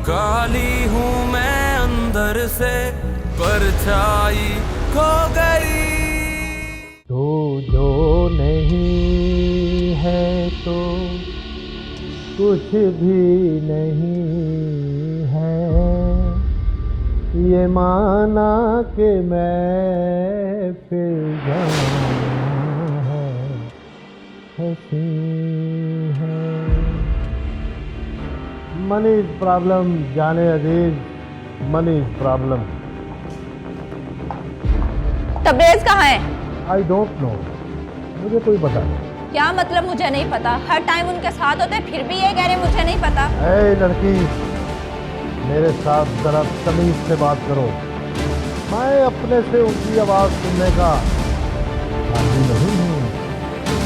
काली हूँ मैं अंदर से, परछाई खो गई। तो जो नहीं है तो कुछ भी नहीं है, ये माना कि मैं फिर जाना है, हंसी है। मनी इज प्रॉब्लम जाने अजीज, मनी इज प्रॉब्लम। तबरेज कहाँ है? आई डोंट नो, मुझे कोई पता नहीं। क्या मतलब मुझे नहीं पता? हर टाइम उनके साथ होते फिर भी ये कह रहे मुझे नहीं पता। ऐ लड़की, मेरे साथ जरा तमीज से बात करो। मैं अपने से उनकी आवाज सुनने का आदी नहीं हूँ,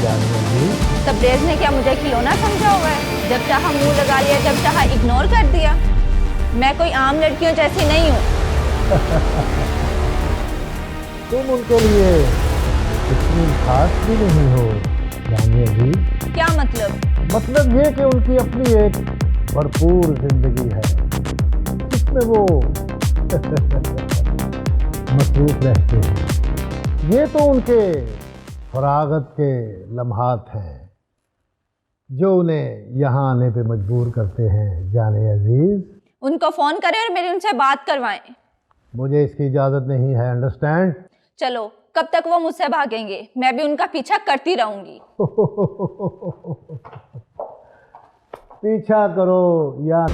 जानिए। तबरेज ने क्या मुझे खिलौना समझा हुआ है? जब चाहा मुंह लगा लिया, जब चाहा इग्नोर कर दिया। मैं कोई आम लड़कियों जैसी नहीं हूँ। तुम उनके लिए इतनी खास भी नहीं हो, जानिए जी। क्या मतलब? मतलब ये कि उनकी अपनी एक भरपूर जिंदगी है, जिसमें वो मसरूफ रहते हैं। ये तो उनके फरागत के लम्हात हैं जो उन्हें यहाँ आने पे मजबूर करते हैं, जाने अजीज। उनको फोन करें और मेरी उनसे बात करवाएं। मुझे इसकी इजाजत नहीं है, अंडरस्टैंड? चलो, कब तक वो मुझसे भागेंगे? मैं भी उनका पीछा करती रहूंगी। पीछा करो या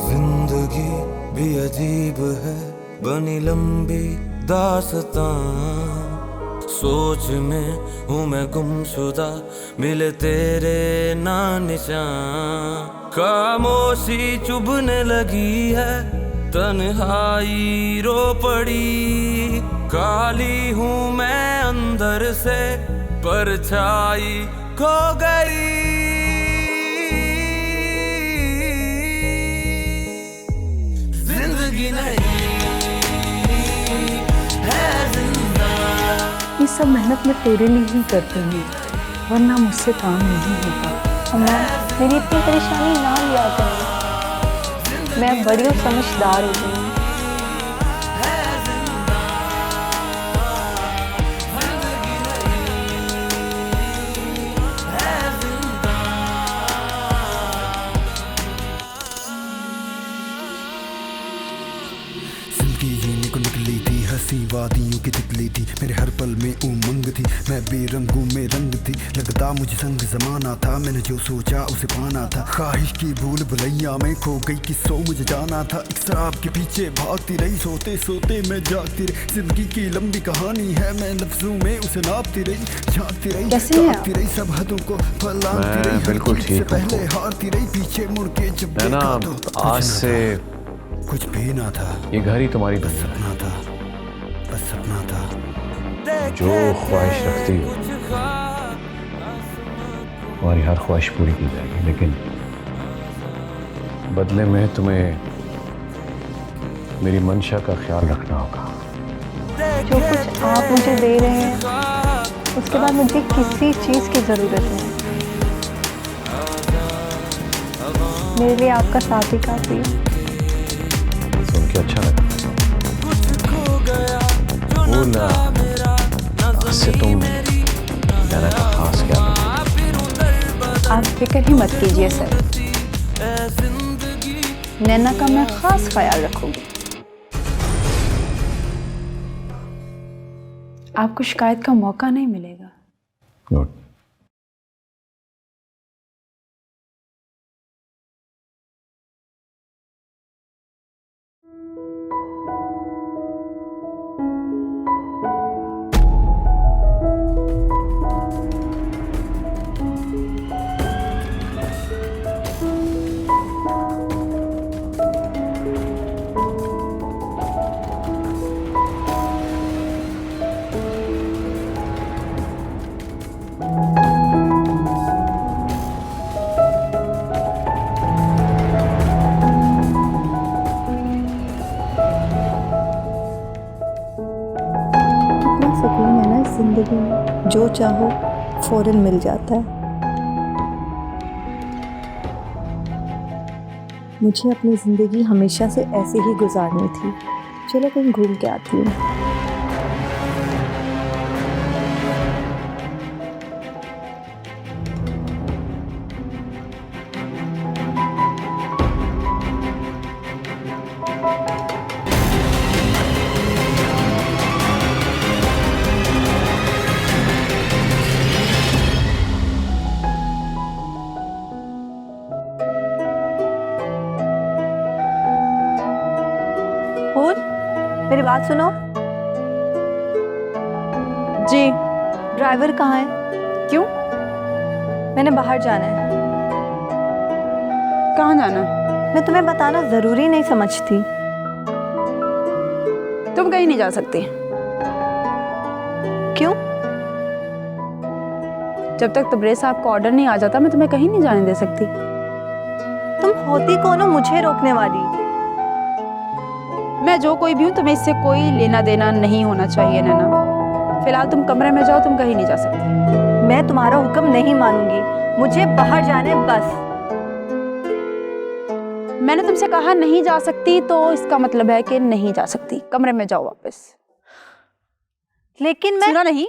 जिंदगी भी अजीब है, बनी लंबी दास्तां। सोच में हूँ मैं गुमशुदा, मिले तेरे ना निशान। खामोशी चुभने लगी है, तन्हाई रो पड़ी। काली हूँ मैं अंदर से, परछाई खो गई। जिंदगी नहीं है जिंदा। ये सब मेहनत मैं तेरे लिए ही करती हूँ, वरना मुझसे काम नहीं होता। अम्मा, मेरी इतनी परेशानी ना लिया करो। मैं बड़ी और समझदार हो गई हूँ। हंसी वादियों की तितली थी, मेरे हर पल में उमंग थी। मैं बेरंगों में रंग थी, लगता मुझे संग जमाना था। मैंने जो सोचा उसे पाना था, ख्वाहिश की भूल भुलैया में खो गई, किस्सों मुझे जाना था। एक शराब के पीछे भागती रही, सोते सोते मैं जागती रही। जिंदगी की लंबी कहानी है, मैं लफ्जों में उसे नापती रही, झांकती रही, ताकती रही, सब हदों को फैलाती रही। बिल्कुल ठीक पहले हारती रही, पीछे मुड़ के जब देखा तो आज से कुछ भी ना था। ये घर ही तुम्हारी दुनिया है। सपना था, बस सपना था। जो ख्वाहिश रखती हो तुम्हारी हर ख्वाहिश पूरी की जाएगी, लेकिन बदले में तुम्हें मेरी मंशा का ख्याल रखना होगा। जो कुछ आप मुझे दे रहे हैं, उसके बाद मुझे किसी चीज़ की ज़रूरत नहीं। मेरे लिए आपका साथ ही काफ़ी है। सुन के अच्छा लगा। बोला आज से तुम नैना का खास ख्याल रखो। आप फिक्र ही मत कीजिए सर, नैना का मैं खास ख्याल रखूंगी। आपको शिकायत का मौका नहीं मिलेगा। गुड। जो चाहो फौरन मिल जाता है। मुझे अपनी ज़िंदगी हमेशा से ऐसे ही गुजारनी थी। चलो कहीं घूम के आती हूँ। मेरी बात सुनो। जी। ड्राइवर कहाँ है? क्यों? मैंने बाहर जाना है। कहाँ जाना है? मैं तुम्हें बताना जरूरी नहीं समझती। तुम कहीं नहीं जा सकती। क्यों? जब तक तबरेज़ साहब का ऑर्डर नहीं आ जाता मैं तुम्हें कहीं नहीं जाने दे सकती। तुम होती कौन हो मुझे रोकने वाली? मैं जो कोई भी हूँ तुम्हें इससे कोई लेना देना नहीं होना चाहिए नैना। फिलहाल तुम कमरे में जाओ, तुम कहीं नहीं जा सकती। मैं तुम्हारा हुक्म नहीं मानूंगी, मुझे बाहर जाना है बस। मैंने तुमसे कहा नहीं जा सकती तो इसका मतलब है कि नहीं जा सकती। कमरे में जाओ वापस। लेकिन मैं सुना नहीं?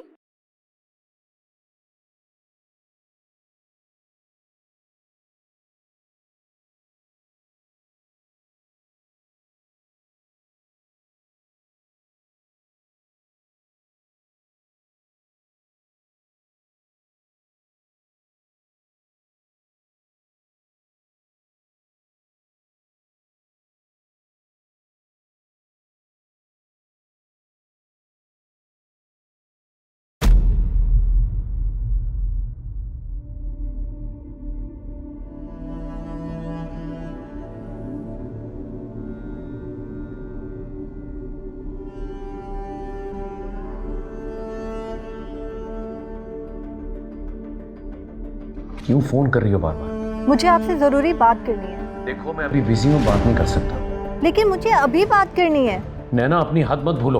क्यों फोन कर रही हो बार बार? मुझे आपसे जरूरी बात करनी है। देखो मैं अभी बिजी हूँ, बात नहीं कर सकता। लेकिन मुझे अभी बात करनी है। नैना अपनी हद मत भूलो।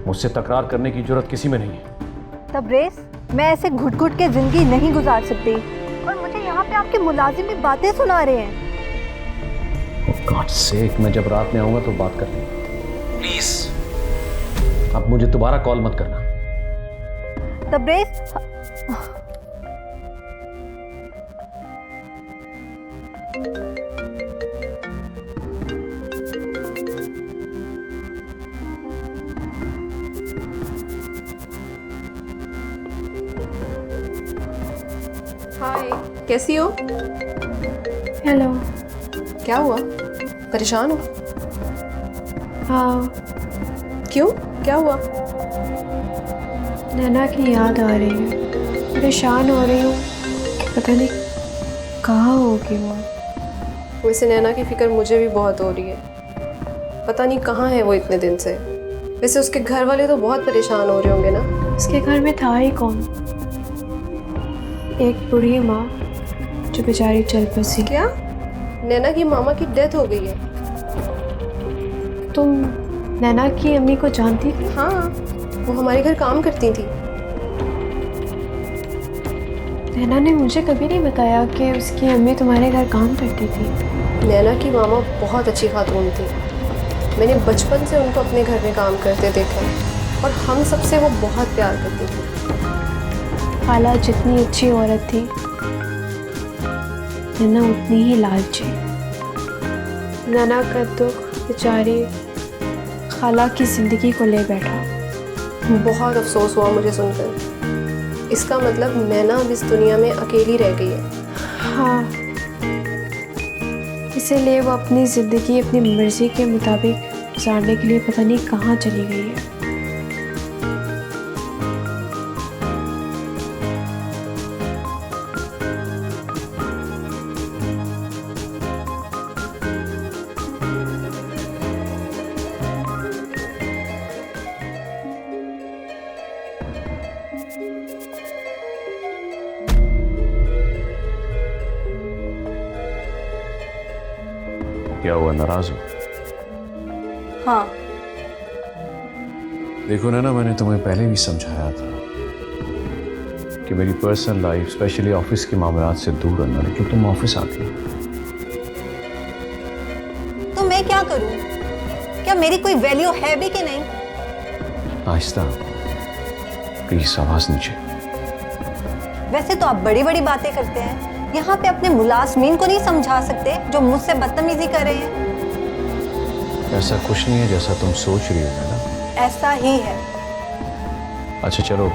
मुझसे तकरार करने की जरूरत किसी में नहीं है। तबरेज़, मैं ऐसे घुट घुट के जिंदगी नहीं गुजार सकती। और मुझे यहाँ पे आपके मुलाजिम भी बातें सुना रहे हैं। गॉड सेक, मैं जब रात में आऊंगा तो बात कर लेंगे प्लीज। अब मुझे दोबारा कॉल मत करना। तबरेज़, हाय, कैसी हो? हेलो। क्या हुआ? परेशान हो? हाँ, क्यों? क्या हुआ? नैना की याद आ रही है। परेशान हो रही हूँ, पता नहीं कहाँ होगी वो। वैसे नैना की फिक्र मुझे भी बहुत हो रही है। पता नहीं कहाँ है वो इतने दिन से। वैसे उसके घर वाले तो बहुत परेशान हो रहे होंगे ना? उसके घर में था ही कौन? एक बूढ़ी माँ जो बेचारी चल बसी। क्या? नैना की मामा की डेथ हो गई है? तुम नैना की अम्मी को जानती थी? हाँ, वो हमारे घर काम करती थी। नैना ने मुझे कभी नहीं बताया कि उसकी अम्मी तुम्हारे घर काम करती थी। नैना की मामा बहुत अच्छी खातून थी। मैंने बचपन से उनको अपने घर में काम करते देखा है और हम सबसे वो बहुत प्यार करती थी। खाला जितनी अच्छी औरत थी, नैना उतनी ही लालची। नैना का दुख बेचारी खाला की ज़िंदगी को ले बैठा। बहुत अफसोस हुआ मुझे सुनकर। इसका मतलब नैना अब इस दुनिया में अकेली रह गई है। हाँ, इसीलिए वो अपनी ज़िंदगी अपनी मर्ज़ी के मुताबिक गुजारने के लिए पता नहीं कहाँ चली गई है। क्या हुआ, नाराज हो? हाँ। देखो नैना, मैंने तुम्हें पहले भी समझाया था कि मेरी पर्सनल लाइफ स्पेशली ऑफिस के मामलात से दूर रहना, लेकिन तुम ऑफिस आती हो। तो मैं क्या करूं? क्या मेरी कोई वैल्यू है भी कि नहीं? आहिस्ता, प्लीज आवाज नीचे। वैसे तो आप बड़ी बड़ी बातें करते हैं, यहाँ पे अपने मुलाजमीन को नहीं समझा सकते जो मुझसे बदतमीजी कर रहे हैं? ऐसा कुछ नहीं है जैसा तुम सोच रही हो ना। ऐसा ही है। अच्छा चलो,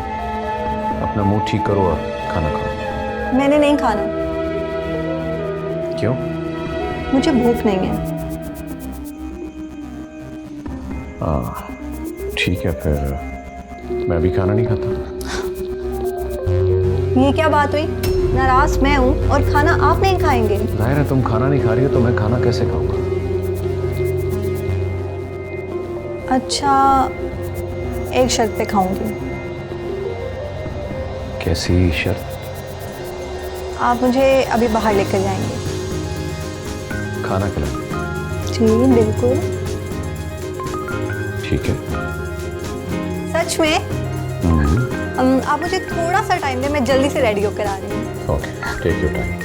अपना मुंह ठीक करो और खाना खाओ। मैंने नहीं खाना। क्यों? मुझे भूख नहीं है। ठीक है, फिर मैं भी खाना नहीं खाता। ये क्या बात हुई? नाराज मैं हूँ और खाना आप नहीं खाएंगे। जाहिर है तुम खाना नहीं खा रही हो तो मैं खाना कैसे खाऊंगा? अच्छा, एक शर्त पे खाऊंगी। कैसी शर्त? आप मुझे अभी बाहर लेकर जाएंगे। खाना खिला? जी बिल्कुल। ठीक है। सच में? आप मुझे थोड़ा सा टाइम दें, मैं जल्दी से रेडी होकर आ रही हूँ। Okay, take your time.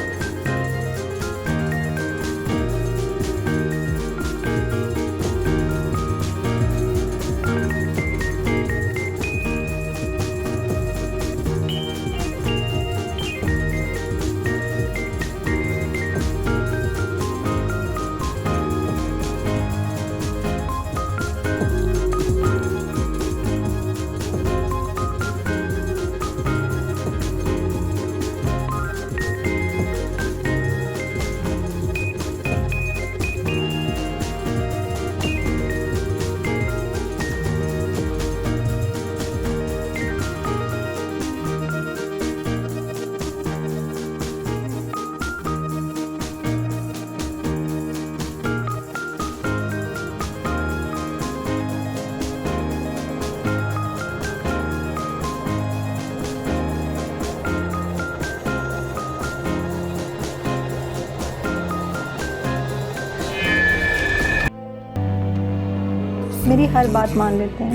मेरी हर बात मान लेते हैं,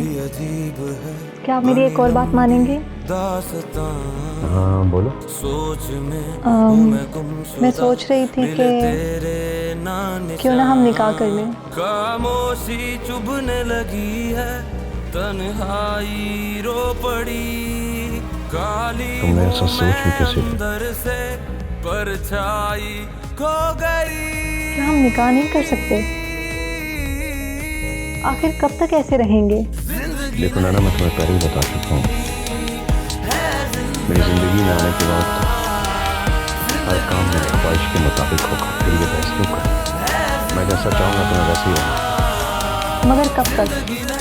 क्या आप मेरी एक और बात मानेंगे? हाँ बोलो। मैं सोच रही थी कि क्यों ना हम निकाह कर लें। खामोशी चुभने लगी है, तन्हाई रो पड़ी, काली तुमने ऐसा सोच भी कैसे लिया? अंदर से परछाई खो गई। क्या हम निकाह नहीं कर सकते? आखिर कब तक ऐसे रहेंगे? देखो नाना, मैं तुम्हें पहले ही बता चुका हूँ, मेरी जिंदगी में आने के बाद हर काम मेरी ख्वाहिश के मुताबिक होगा। फिर ये बहस क्यों कर? मैं जैसा चाहूँगा तुम्हें वैसे ही होगा। मगर कब तक?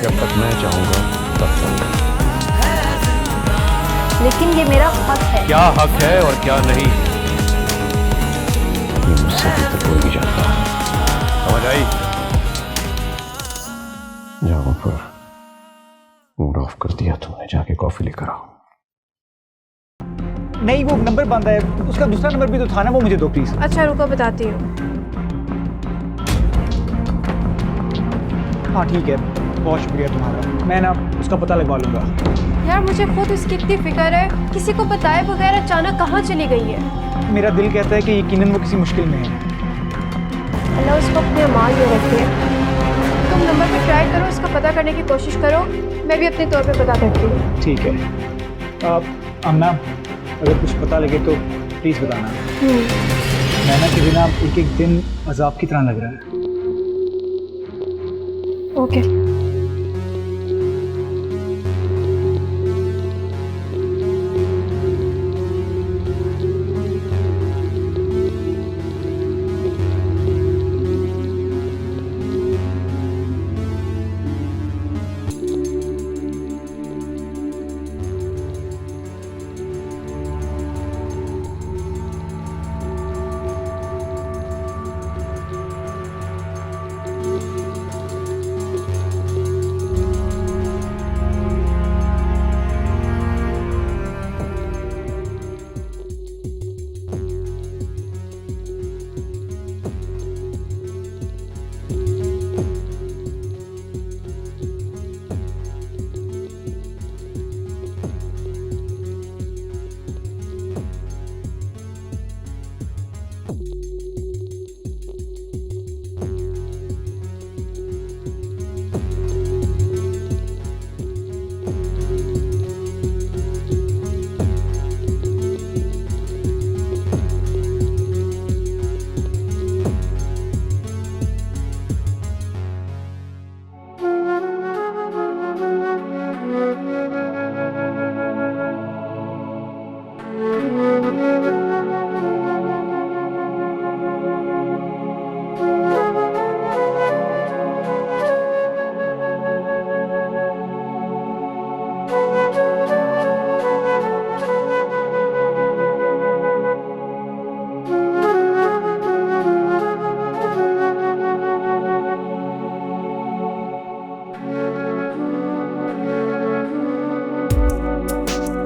जब तक मैं चाहूँगा तब तक। लेकिन ये मेरा हक है। क्या हक है और क्या नहीं, ये मुझसे भी तक कोई नहीं जानता। समझ आई? जाओ पर मूड ऑफ कर दिया तुमने, जाके कॉफी लेकर आओ। नहीं, वो नंबर बंद है, उसका दूसरा नंबर भी तो था ना, वो मुझे दो प्लीज। अच्छा रुको, बताती हूँ। हाँ ठीक है, बहुत शुक्रिया तुम्हारा, मैं ना उसका पता लगवा लूंगा। यार मुझे खुद उसकी इतनी फिक्र है, किसी को बताए बगैर अचानक कहाँ चली गई है। मेरा दिल कहता है कि यकीनन वो किसी मुश्किल में है। अल्लाह उसको अपने अमाल में रखे। तुम नंबर पे ट्राई करो, इसका पता करने की कोशिश करो, मैं भी अपने तौर पे पता करती हूँ। ठीक है। अम्मा, अगर कुछ पता लगे तो प्लीज़ बताना। नैना के बिना एक एक दिन अजाब की तरह लग रहा है। ओके।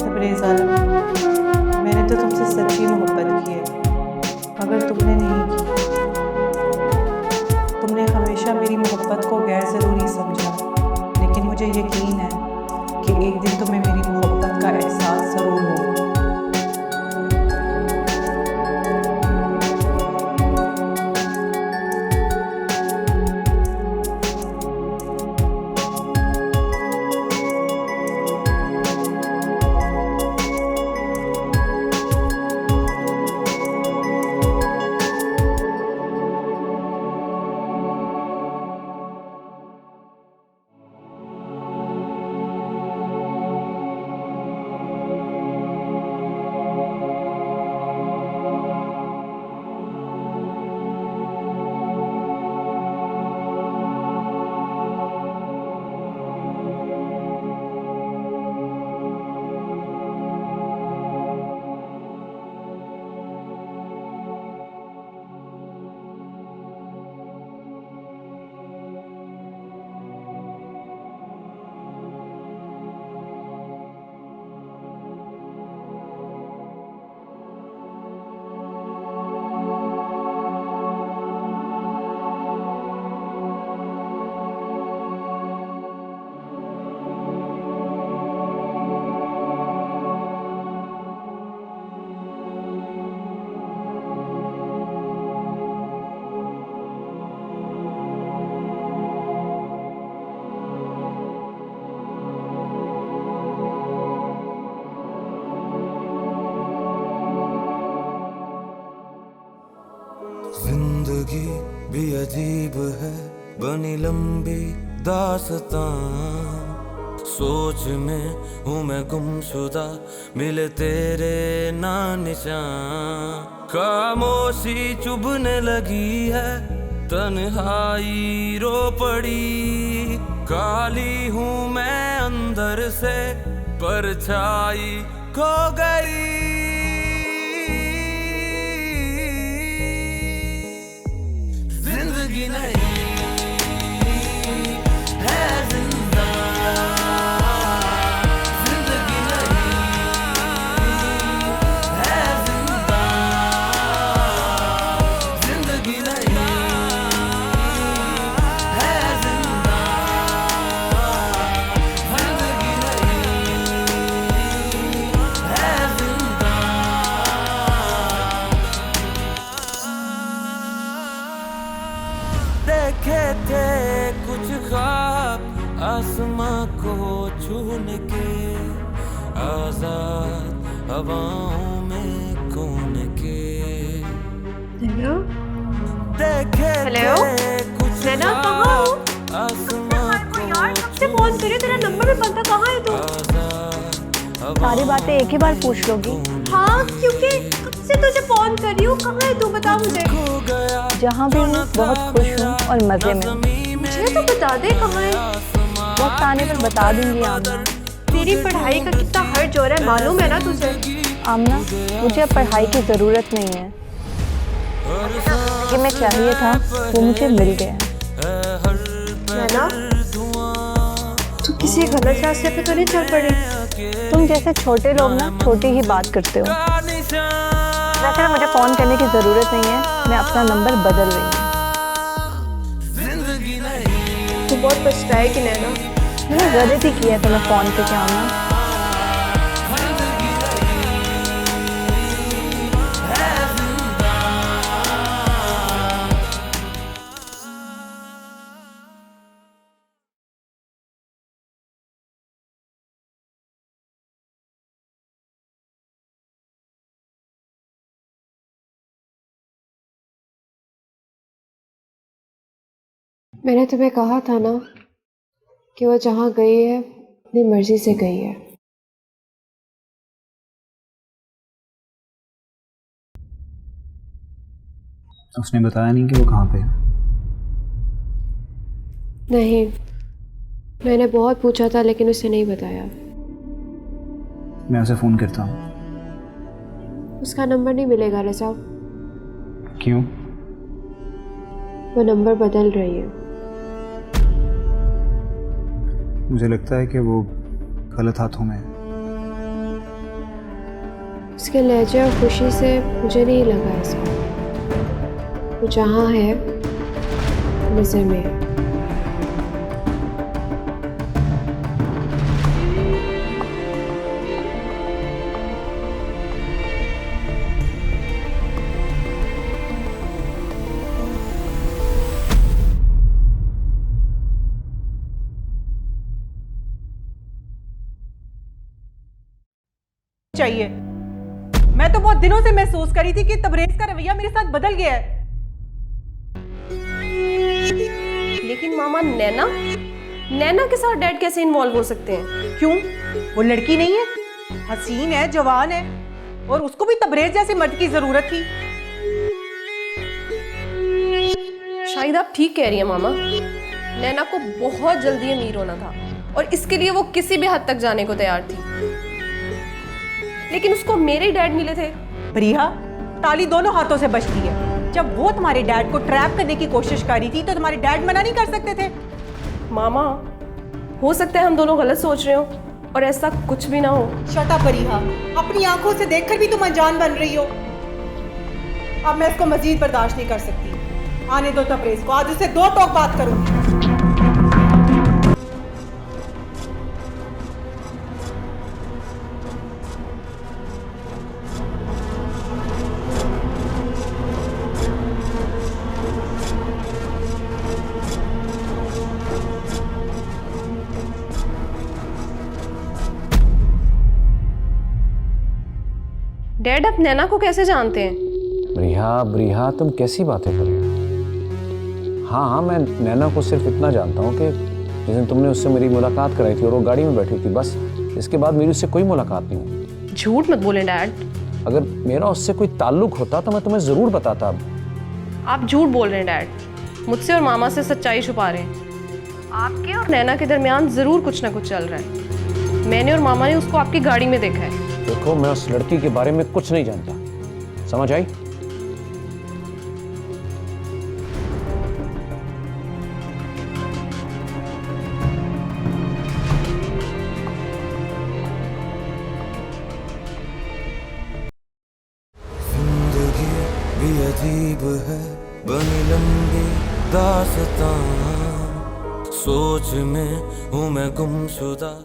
तबरेज़ आलम, मैंने तो तुमसे सच्ची मोहब्बत की है, मगर तुमने नहीं की। तुमने हमेशा मेरी मोहब्बत को गैर ज़रूरी समझा, लेकिन मुझे यकीन है कि एक दिन तुम्हें मेरी मोहब्बत का एहसास ज़रूर होगा। जिंदगी भी अजीब है, बनी लंबी दास्तां। सोच में हूँ मैं गुमशुदा, मिले तेरे ना निशान। खामोशी चुभने लगी है, तन्हाई रो पड़ी। काली हूँ मैं अंदर से, परछाई खो गई। जिंदगी नहीं है जिंदा, जिंदगी नहीं है जिंदा, जिंदगी नहीं है जिंदा, जिंदगी नहीं है जिंदा। देखे थे कुछ ख्वाब आसमां को छूने के, आजाद हवाओं में कौन के। देखे थे कुछ नैना, कहाँ हो? आसमां को यार कब से फोन करे, तेरा नंबर भी पता, कहाँ है तू? सारी बातें एक ही बार पूछ लोगी? हाँ, क्योंकि कब से तुझे फोन कर रही हूँ, कहाँ है तू, बता मुझे। जहाँ भी हूँ बहुत खुश हूँ और मज़े में हूँ। मुझे तो बता दे कहाँ है। वक्त आने पर बता दूंगी आमना। तेरी पढ़ाई का कितना हर्ज हो रहा है, मालूम है ना तुझे? आमना, मुझे अब पढ़ाई की ज़रूरत नहीं है। कि मैं चाहिए था वो मुझे मिल गया। नैना, तू किसी गलत रास्ते पे तो नहीं चल पड़ी? तुम जैसे छोटे लोग ना छोटी ही बात करते हो। वैसे मुझे फ़ोन करने की ज़रूरत नहीं है, मैं अपना नंबर बदल रही हूँ। तू बहुत पछताएगी नैना। मैंने गलती की है तुम्हें फ़ोन पे क्या आना। मैंने तुम्हें कहा था ना कि वो जहाँ गई है अपनी मर्जी से गई है। उसने बताया नहीं कि वो कहाँ पे है? नहीं, मैंने बहुत पूछा था लेकिन उसे नहीं बताया। मैं उसे फ़ोन करता हूँ। उसका नंबर नहीं मिलेगा रज़ा। क्यों? वो नंबर बदल रही है। मुझे लगता है कि वो गलत हाथों में है। उसके लहजे और खुशी से मुझे नहीं लगा ऐसा। वो जहाँ है नज़र में है। चाहिए। मैं तो बहुत दिनों से महसूस करी थी कि तबरेज का रवैया मेरे साथ बदल गया है। लेकिन मामा, नैना के साथ डैड कैसे इन्वॉल्व हो सकते हैं? क्यों? वो लड़की नहीं है, हसीन है, जवान है, और उसको भी तबरेज जैसे मर्द की जरूरत थी। शायद आप ठीक कह रही हैं मामा। नैना को बहुत जल्दी अमीर होना था और इसके लिए वो किसी भी हद तक जाने को तैयार थी, लेकिन उसको मेरे डैड मिले थे। प्रिया, ताली दोनों हाथों से बजती है। जब वो तुम्हारे डैड को ट्रैप करने की कोशिश कर रही थी तो तुम्हारे डैड मना नहीं कर सकते थे? मामा, हो सकता है हम दोनों गलत सोच रहे हो और ऐसा कुछ भी ना हो। शट अप प्रिया, अपनी आंखों से देखकर भी तुम अनजान बन रही हो। अब मैं इसको मजीद बर्दाश्त नहीं कर सकती। आने दो तबरेज को, आज उससे दो टोक बात करूंगी। डैड, आप नैना को कैसे जानते हैं? ब्रिहा, तुम कैसी बातें कर रही हो? हाँ, मैं नैना को सिर्फ इतना जानता हूँ कि जिस दिन तुमने उससे मेरी मुलाकात कराई थी और वो गाड़ी में बैठी थी, बस। इसके बाद मेरी उससे कोई मुलाकात नहीं हुई। झूठ मत बोलें डैड। अगर मेरा उससे कोई ताल्लुक होता तो मैं तुम्हें ज़रूर बताता। आप झूठ बोल रहे हैं डैड। मुझसे और मामा से सच्चाई छुपा रहे हैं। आपके और नैना के दरमियान ज़रूर कुछ ना कुछ चल रहा है। मैंने और मामा ने उसको आपकी गाड़ी में देखा है। देखो, मैं उस लड़की के बारे में कुछ नहीं जानता, समझ आई? जिंदगी भी अजीब है, बनी लंबी दास्तां, सोच में हूँ मैं गुमशुदा।